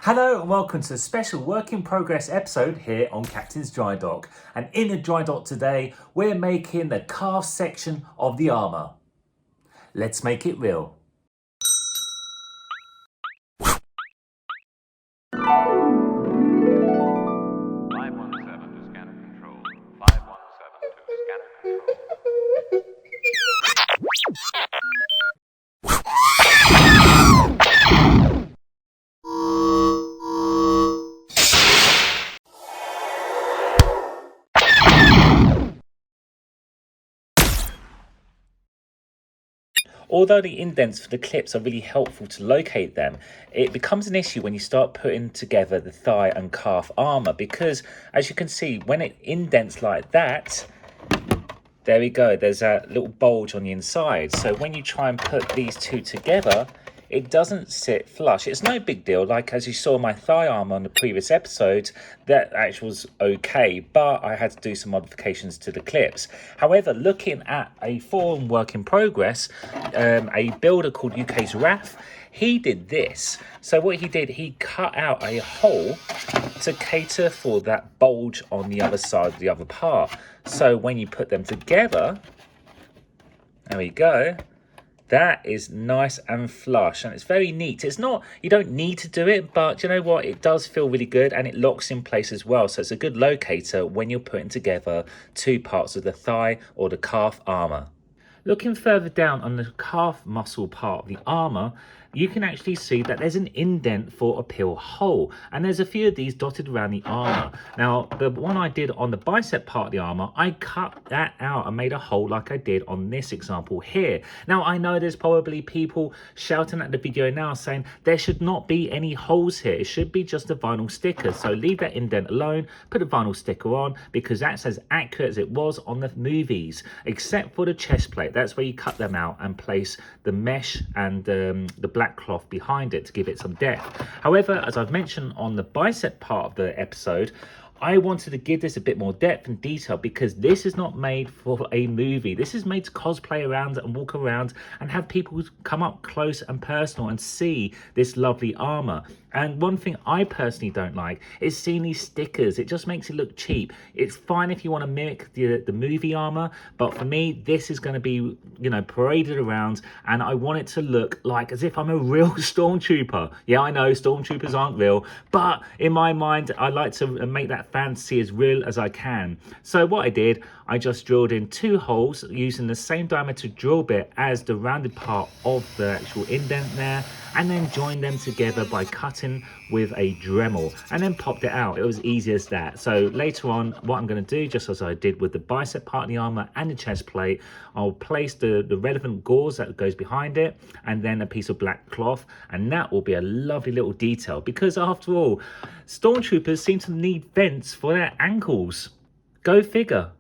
Hello and welcome to a special work in progress episode here on Captain's Drydock. And in the Drydock today, we're making the calf section of the Armour. Let's make it real. Although the indents for the clips are really helpful to locate them, it becomes an issue when you start putting together the thigh and calf armour because, as you can see, when it indents like that, there we go, there's a little bulge on the inside. So when you try and put these two together, it doesn't sit flush. It's no big deal. Like as you saw my thigh armour on the previous episode, that actually was okay, but I had to do some modifications to the clips. However, looking at a forum work in progress, a builder called UK's Raf, he did this. So what he did, he cut out a hole to cater for that bulge on the other side of the other part. So when you put them together, there we go, that is nice and flush and it's very neat. It's not, you don't need to do it, but you know what, it does feel really good and it locks in place as well. So it's a good locator when you're putting together two parts of the thigh or the calf armour. Looking further down on the calf muscle part of the armour, you can actually see that there's an indent for a pill hole, and there's a few of these dotted around the armour. Now, the one I did on the bicep part of the armour, I cut that out and made a hole like I did on this example here. Now, I know there's probably people shouting at the video now saying there should not be any holes here. It should be just a vinyl sticker. So leave that indent alone, put a vinyl sticker on, because that's as accurate as it was on the movies, except for the chest plate. That's where you cut them out and place the mesh and the black cloth behind it to give it some depth. However, as I've mentioned on the bicep part of the episode, I wanted to give this a bit more depth and detail because this is not made for a movie. This is made to cosplay around and walk around and have people come up close and personal and see this lovely armour. And one thing I personally don't like is seeing these stickers. It just makes it look cheap. It's fine if you want to mimic the movie armour, but for me, this is going to be, you know, paraded around, and I want it to look like as if I'm a real stormtrooper. Yeah, I know stormtroopers aren't real, but in my mind, I like to make that fantasy as real as I can. So what I did, I just drilled in two holes using the same diameter drill bit as the rounded part of the actual indent there, and then joined them together by cutting with a Dremel and then popped it out. It was easy as that. So later on, what I'm going to do, just as I did with the bicep part of the armour and the chest plate, I'll place the relevant gauze that goes behind it and then a piece of black cloth, and that will be a lovely little detail because after all, stormtroopers seem to need vents for their ankles. Go figure.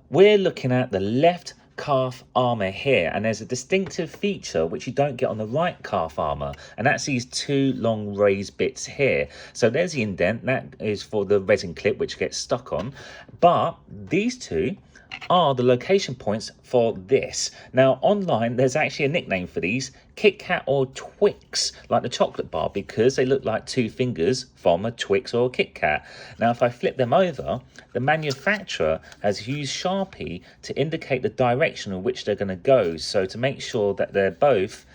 We're looking at the left calf armour here, and there's a distinctive feature which you don't get on the right calf armour, and that's these two long raised bits here. So there's the indent, that is for the resin clip which gets stuck on, but these two are the location points for this. Now online there's actually a nickname for these, Kit Kat or Twix, like the chocolate bar, because they look like two fingers from a Twix or a Kit Kat. Now if I flip them over, the manufacturer has used Sharpie to indicate the direction in which they're going to go, so to make sure that they're both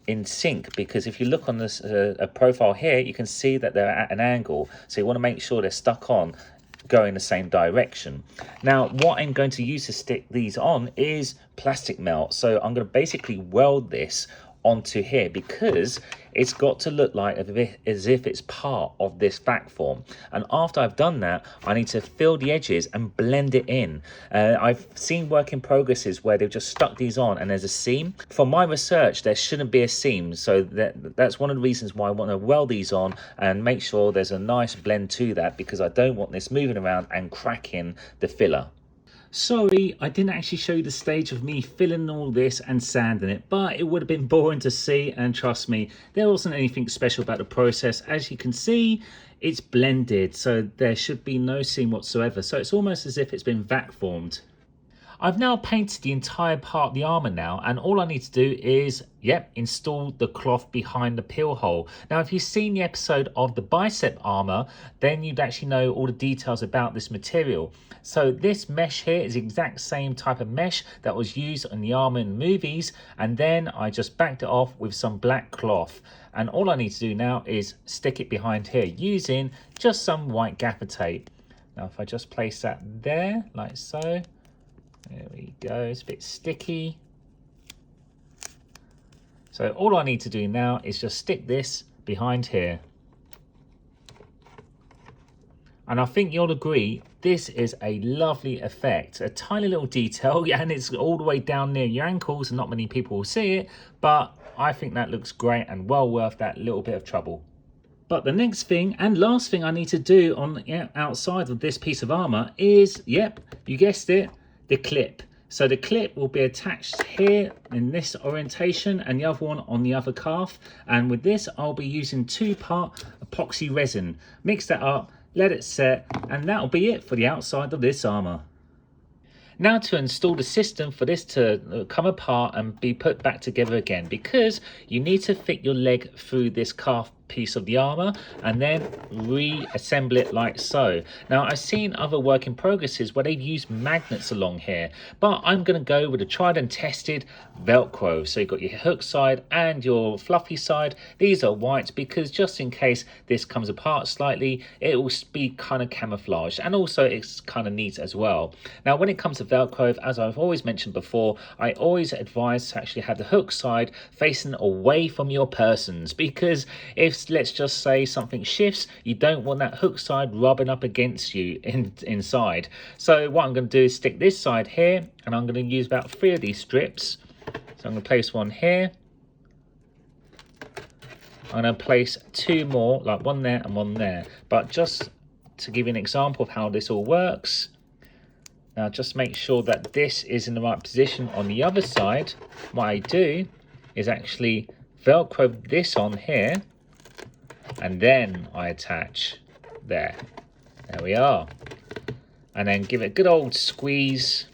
in sync, because if you look on this a profile here, you can see that they're at an angle, so you want to make sure they're stuck on going the same direction. Now what I'm going to use to stick these on is plastic melt, so I'm going to basically weld this onto here because it's got to look like as if it's part of this back form. And after I've done that, I need to fill the edges and blend it in. I've seen work in progresses where they've just stuck these on and there's a seam. For my research, there shouldn't be a seam, so that's one of the reasons why I want to weld these on and make sure there's a nice blend to that, because I don't want this moving around and cracking the filler. Sorry, I didn't actually show you the stage of me filling all this and sanding it, but it would have been boring to see, and trust me, there wasn't anything special about the process. As you can see, it's blended, so there should be no seam whatsoever, so it's almost as if it's been vac formed. I've now painted the entire part of the armour now, and all I need to do is, install the cloth behind the peel hole. Now, if you've seen the episode of the Bicep armour, then you'd actually know all the details about this material. So this mesh here is the exact same type of mesh that was used in the armour in the movies, and then I just backed it off with some black cloth. And all I need to do now is stick it behind here using just some white gaffer tape. Now, if I just place that there, like so. There we go, it's a bit sticky. So all I need to do now is just stick this behind here. And I think you'll agree, this is a lovely effect. A tiny little detail, and it's all the way down near your ankles, and not many people will see it, but I think that looks great and well worth that little bit of trouble. But the next thing and last thing I need to do on the outside of this piece of armour is, you guessed it, the clip. So the clip will be attached here in this orientation and the other one on the other calf. And with this, I'll be using 2-part epoxy resin. Mix that up, let it set, and that'll be it for the outside of this armour. Now to install the system for this to come apart and be put back together again, because you need to fit your leg through this calf piece of the armour and then reassemble it like so. Now, I've seen other work in progresses where they've used magnets along here, but I'm going to go with a tried and tested velcro. So you've got your hook side and your fluffy side. These are white because just in case this comes apart slightly, it will be kind of camouflaged, and also it's kind of neat as well. Now, when it comes to velcro, as I've always mentioned before, I always advise to actually have the hook side facing away from your persons, because if, let's just say, something shifts, you don't want that hook side rubbing up against you inside. So what I'm going to do is stick this side here, and I'm going to use about 3 of these strips. So I'm going to place one here. I'm going to place 2 more, like one there and one there. But just to give you an example of how this all works, now just make sure that this is in the right position on the other side. What I do is actually velcro this on here, and then I attach there. There we are. And then give it a good old squeeze.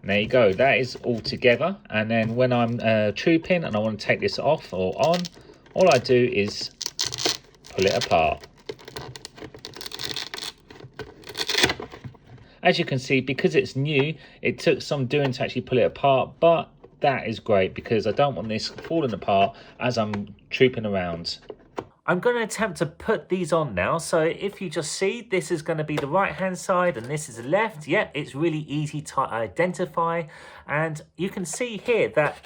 And there you go, that is all together. And then when I'm trooping and I want to take this off or on, all I do is pull it apart. As you can see, because it's new, it took some doing to actually pull it apart, but that is great because I don't want this falling apart as I'm trooping around. I'm going to attempt to put these on now. So if you just see, this is going to be the right hand side and this is the left. Yep, it's really easy to identify. And you can see here that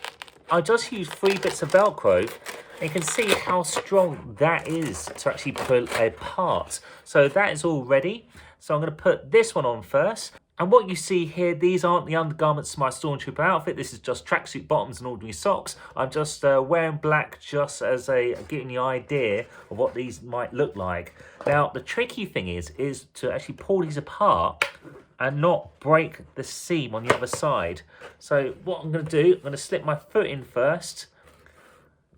I just used 3 bits of Velcro. And you can see how strong that is to actually pull apart. So that is all ready. So I'm going to put this one on first. And what you see here, these aren't the undergarments to my Stormtrooper outfit. This is just tracksuit bottoms and ordinary socks. I'm just wearing black just as giving you an idea of what these might look like. Now, the tricky thing is to actually pull these apart and not break the seam on the other side. So what I'm going to do, I'm going to slip my foot in first,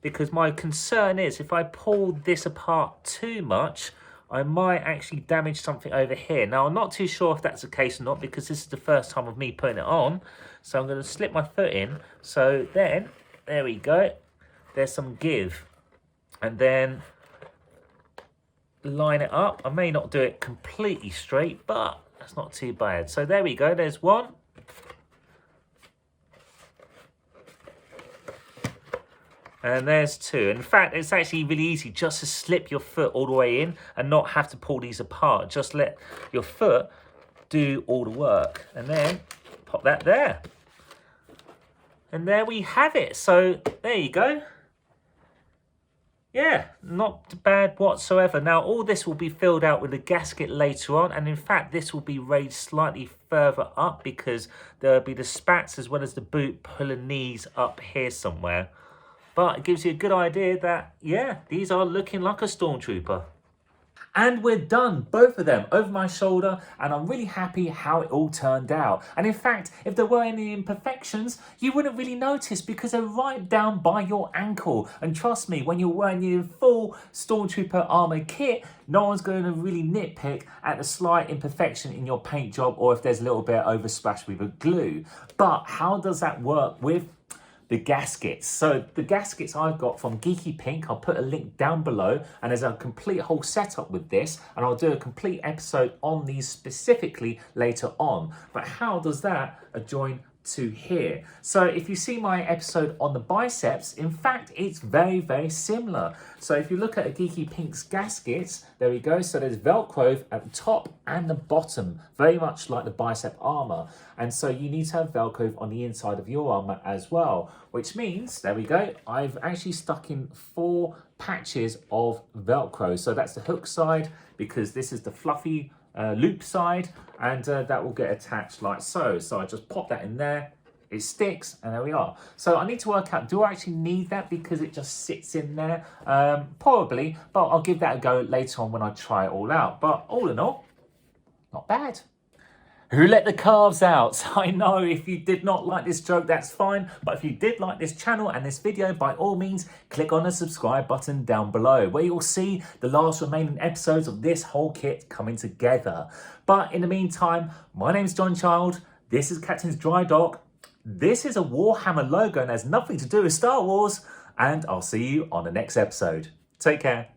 because my concern is if I pull this apart too much, I might actually damage something over here. Now, I'm not too sure if that's the case or not, because this is the first time of me putting it on. So I'm going to slip my foot in. So then, there we go. There's some give. And then line it up. I may not do it completely straight, but that's not too bad. So there we go. There's one. And there's 2. In fact, it's actually really easy just to slip your foot all the way in and not have to pull these apart. Just let your foot do all the work. And then pop that there. And there we have it. So there you go. Yeah, not bad whatsoever. Now, all this will be filled out with a gasket later on. And in fact, this will be raised slightly further up because there'll be the spats as well as the boot pulling these up here somewhere. But it gives you a good idea that, yeah, these are looking like a Stormtrooper. And we're done, both of them, over my shoulder, and I'm really happy how it all turned out. And in fact, if there were any imperfections, you wouldn't really notice because they're right down by your ankle. And trust me, when you're wearing your full Stormtrooper armor kit, no one's going to really nitpick at the slight imperfection in your paint job or if there's a little bit oversplashed with a glue. But how does that work with the gaskets? So the gaskets I've got from Geeky Pink, I'll put a link down below, and there's a complete whole setup with this, and I'll do a complete episode on these specifically later on. But how does that adjoin to here? So if you see my episode on the biceps, in fact, it's very, very similar. So if you look at a Geeky Pink's gaskets, there we go. So there's Velcro at the top and the bottom, very much like the bicep armor. And so you need to have Velcro on the inside of your armor as well, which means, there we go, I've actually stuck in 4 patches of Velcro. So that's the hook side, because this is the fluffy loop side, and that will get attached like so. So I just pop that in there, it sticks, and there we are. So I need to work out, do I actually need that because it just sits in there? Probably, but I'll give that a go later on when I try it all out. But all in all, not bad. Who let the calves out? I know if you did not like this joke, that's fine. But if you did like this channel and this video, by all means, click on the subscribe button down below, where you'll see the last remaining episodes of this whole kit coming together. But in the meantime, my name's John Child. This is Captain's Drydock. This is a Warhammer logo and has nothing to do with Star Wars. And I'll see you on the next episode. Take care.